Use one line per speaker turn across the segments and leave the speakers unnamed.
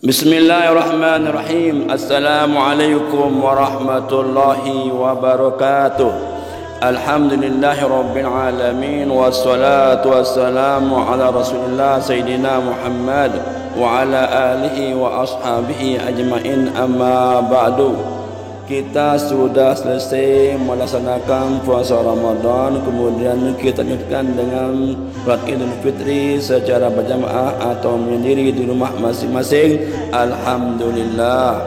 Bismillahirrahmanirrahim. Assalamualaikum warahmatullahi wabarakatuh. Alhamdulillahi rabbil alamin. Wassalatu wassalamu ala rasulillah Sayyidina Muhammad wa ala alihi wa ashabihi ajma'in, amma ba'du. Kita sudah selesai melaksanakan puasa Ramadan, kemudian kita lanjutkan dengan salat Idul Fitri secara berjamaah atau menyendiri di rumah masing-masing. Alhamdulillah.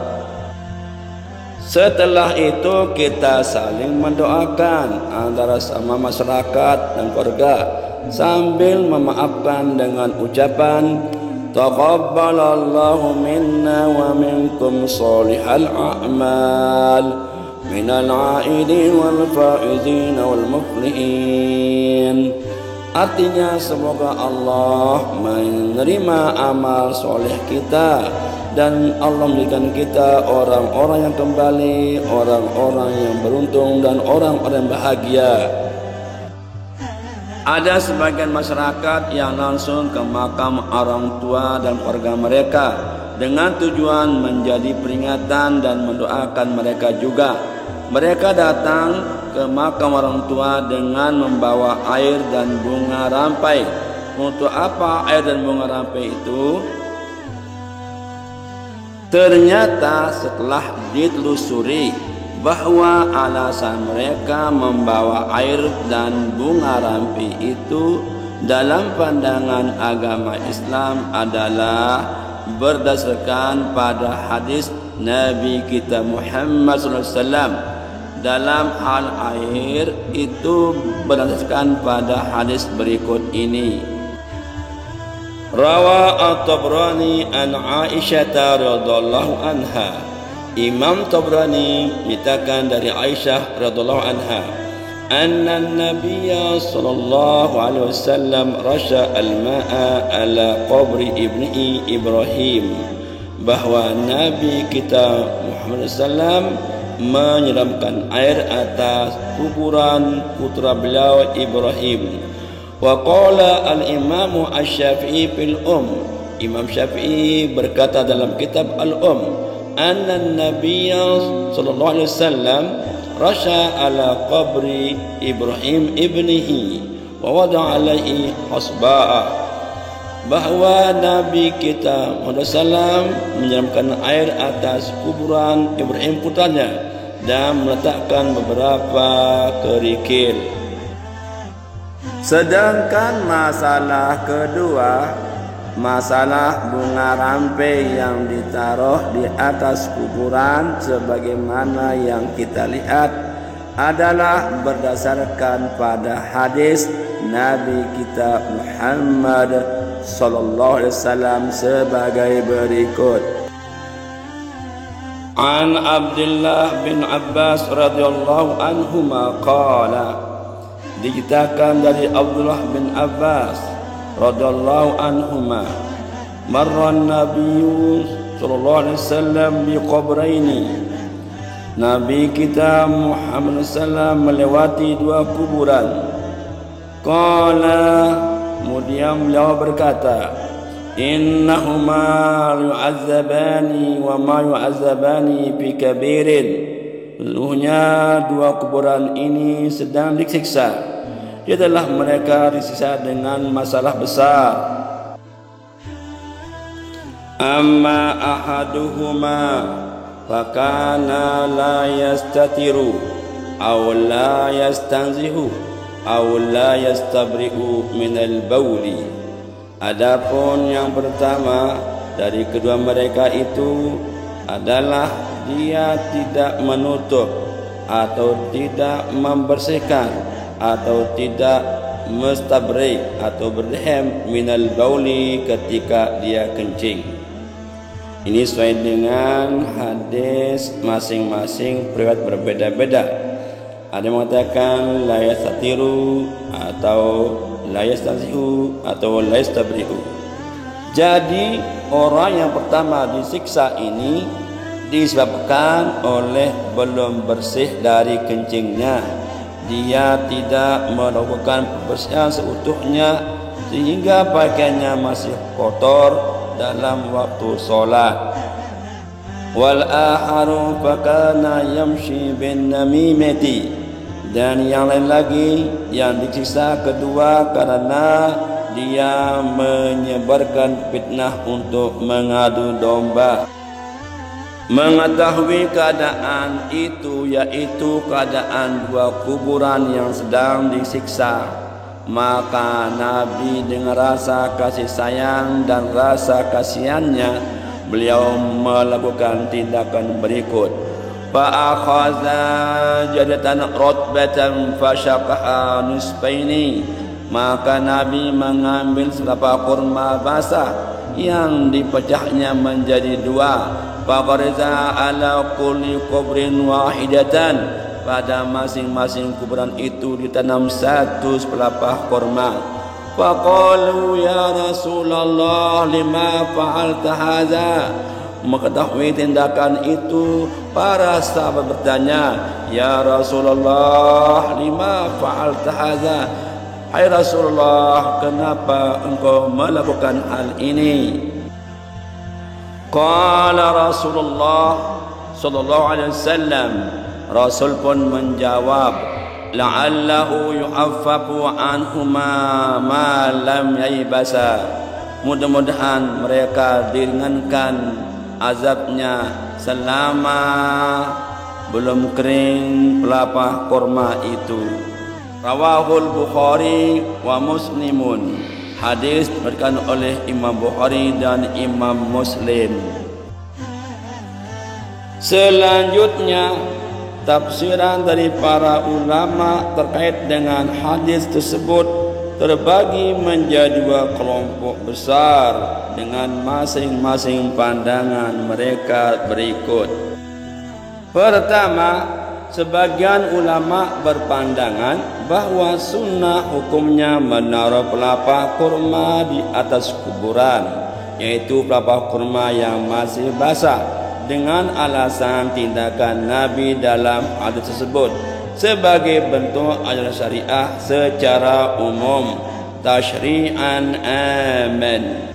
Setelah itu kita saling mendoakan antara sama masyarakat dan keluarga sambil memaafkan dengan ucapan taqabbalallahu minna wa minkum sholihal a'mal minal 'aidin wal faizin wal muflihin. Artinya semoga Allah menerima amal soleh kita dan Allah memberikan kita orang-orang yang kembali, orang-orang yang beruntung dan orang-orang yang bahagia. Ada sebagian masyarakat yang langsung ke makam orang tua dan keluarga mereka dengan tujuan menjadi peringatan dan mendoakan mereka juga. Mereka datang ke makam orang tua dengan membawa air dan bunga rampai. Untuk apa air dan bunga rampai itu? Ternyata setelah ditelusuri bahwa alasan mereka membawa air dan bunga rampai itu dalam pandangan agama Islam adalah berdasarkan pada hadis Nabi kita Muhammad SAW. Dalam hal air itu berdasarkan pada hadis berikut ini. Rawa at-Tabrani an Aisyah radhiyallahu anha. Imam Tabrani menceritakan dari Aisyah radhiyallahu anha, anna Nabiyya sallallahu alaihi wasallam rasha al-ma'a ala qabri ibnihi Ibrahim, bahwa Nabi kita Muhammad sallam menyiramkan air atas kuburan putra beliau Ibrahim. Wa qala al-Imam Asy-Syafi'i fil Imam Syafi'i berkata dalam kitab Al-Umm, anna Nabiyya sallallahu alaihi wasallam rasha ala qabri Ibrahim ibnihi wa wada'a alaihi asba'a, bahwa Nabi kita Muhammad sallam menyiramkan air atas kuburan Ibrahim putranya dan meletakkan beberapa kerikil. Sedangkan masalah kedua, masalah bunga rampai yang ditaruh di atas kuburan sebagaimana yang kita lihat adalah berdasarkan pada hadis Nabi kita Muhammad sallallahu alaihi wasallam sebagai berikut. An Abdullah bin Abbas radhiyallahu anhuma qala, diceritakan dari Abdullah bin Abbas radhiyallahu anhuma, marran nabiyyu sallallahu alaihi wasallam bi qabraini, Nabi kita Muhammad sallam melewati dua kuburan. Qala, kemudian beliau berkata, innahuma yu'azzabani wa ma yu'azzabani fi kabirin, sesungguhnya dua kuburan ini sedang disiksa, adalah mereka disiksa dengan masalah besar. Amma ahaduhuma fakana la yastatiru aw la yastanzihu aw la yastabri'u minal bawli. Adapun yang pertama dari kedua mereka itu adalah dia tidak menutup atau tidak membersihkan atau tidak mustabri atau berdehem minal bauli ketika dia kencing. Ini sesuai dengan hadis masing-masing riwayat berbeda-beda. Ada yang mengatakan la yastatiru atau la yastazihu atau la yastabrihu. Jadi orang yang pertama disiksa ini disebabkan oleh belum bersih dari kencingnya. Dia tidak melakukan pembersihan seutuhnya sehingga pakaiannya masih kotor dalam waktu solat. Wal akharu fakana yamshi bin namimati, dan yang lain lagi yang disiksa kedua karena dia menyebarkan fitnah untuk mengadu domba. Mengetahui keadaan itu, yaitu keadaan dua kuburan yang sedang disiksa, maka Nabi dengan rasa kasih sayang dan rasa kasihannya, beliau melakukan tindakan berikut. Fa'akhadha jadatan rotbatan fasyaqaha nisfaini, maka Nabi mengambil selapak kurma basah yang dipecahnya menjadi dua. Faqarza ala kulli kubrin wahidatan, pada masing-masing kuburan itu ditanam satu sepelepah kurma. Faqalu ya Rasulullah lima fa'alta hadza, mengetahui tindakan itu para sahabat bertanya, ya Rasulullah lima fa'alta hadza, hai Rasulullah, kenapa engkau melakukan hal ini? Qala Rasulullah sallallahu alaihi wasallam, Rasul pun menjawab, la'allahu yu'affafu anhuma ma lam yaibasa, mudah-mudahan mereka diringankan azabnya selama belum kering pelepah kurma itu. Rawahul Bukhari wa Muslimun, hadis diriwayatkan oleh Imam Bukhari dan Imam Muslim. Selanjutnya, tafsiran dari para ulama terkait dengan hadis tersebut terbagi menjadi dua kelompok besar dengan masing-masing pandangan mereka berikut. Pertama, sebagian ulama berpandangan bahwa sunnah hukumnya menaruh pelepah kurma di atas kuburan, yaitu pelepah kurma yang masih basah, dengan alasan tindakan Nabi dalam hadis tersebut sebagai bentuk ajaran syariah secara umum, tasyri'an aman.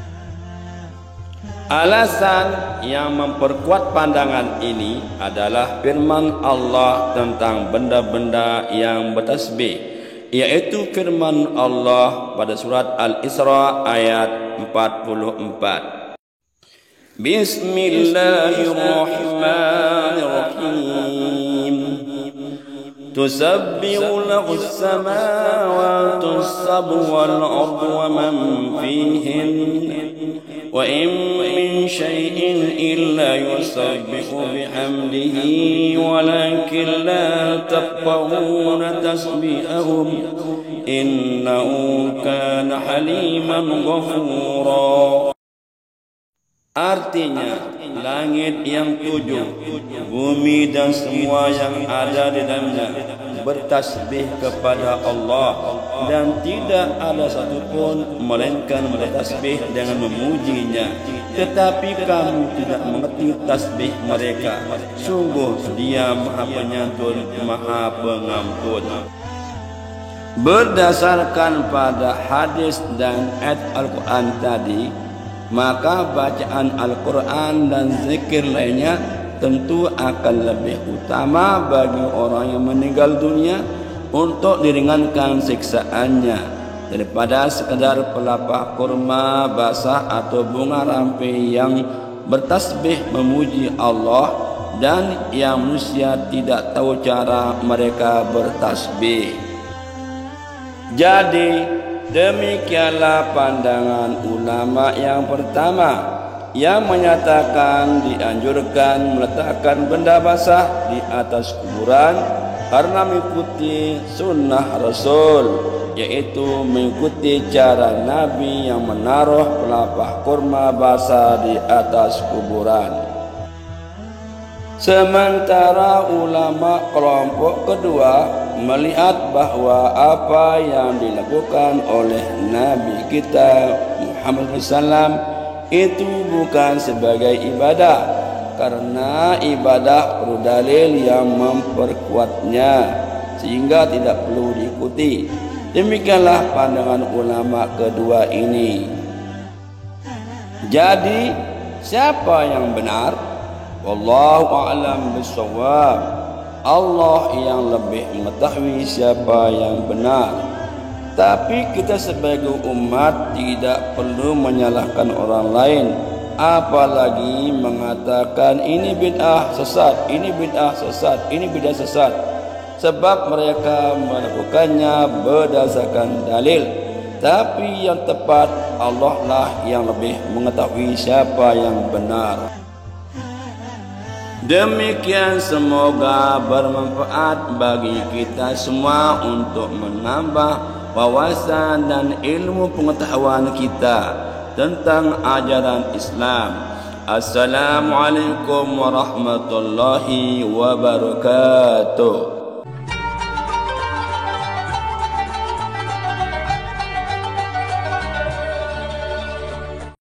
Alasan yang memperkuat pandangan ini adalah firman Allah tentang benda-benda yang bertasbih, yaitu firman Allah pada surat Al-Isra ayat 44. Bismillahirrahmanirrahim. Tusabbihu lahu as-samawati as-sab'u wal ardu wa man fihinna wa in min shay'in illa yusabbihu bihamdihi walakin la tafqahuna tasbihahum innahu kana haliman ghafura. Artinya, langit yang tujuh, bumi dan semua yang ada di dalamnya bertasbih kepada Allah, dan tidak ada satupun melainkan bertasbih dengan memujinya. Tetapi kamu tidak mengerti tasbih mereka. Sungguh Dia Maha Penyantun, Maha Pengampun. Berdasarkan pada hadis dan ayat Al-Quran tadi, maka bacaan Al-Quran dan zikir lainnya tentu akan lebih utama bagi orang yang meninggal dunia untuk diringankan siksaannya daripada sekadar pelepah kurma basah atau bunga rampai yang bertasbih memuji Allah dan yang manusia tidak tahu cara mereka bertasbih. Jadi demikianlah pandangan ulama yang pertama, yang menyatakan dianjurkan meletakkan benda basah di atas kuburan karena mengikuti sunnah Rasul, yaitu mengikuti cara Nabi yang menaruh pelepah kurma basah di atas kuburan. Sementara ulama kelompok kedua melihat bahwa apa yang dilakukan oleh Nabi kita Muhammad SAW itu bukan sebagai ibadah, karena ibadah perlu dalil yang memperkuatnya, sehingga tidak perlu diikuti. Demikianlah pandangan ulama kedua ini. Jadi siapa yang benar? Wallahu a'lam bishawab. Allah yang lebih mengetahui siapa yang benar. Tapi kita sebagai umat tidak perlu menyalahkan orang lain, apalagi mengatakan ini bid'ah sesat, ini bid'ah sesat, ini bid'ah sesat. Sebab mereka melakukannya berdasarkan dalil. Tapi yang tepat, Allah lah yang lebih mengetahui siapa yang benar. Demikian, semoga bermanfaat bagi kita semua untuk menambah wawasan dan ilmu pengetahuan kita tentang ajaran Islam. Assalamualaikum warahmatullahi wabarakatuh.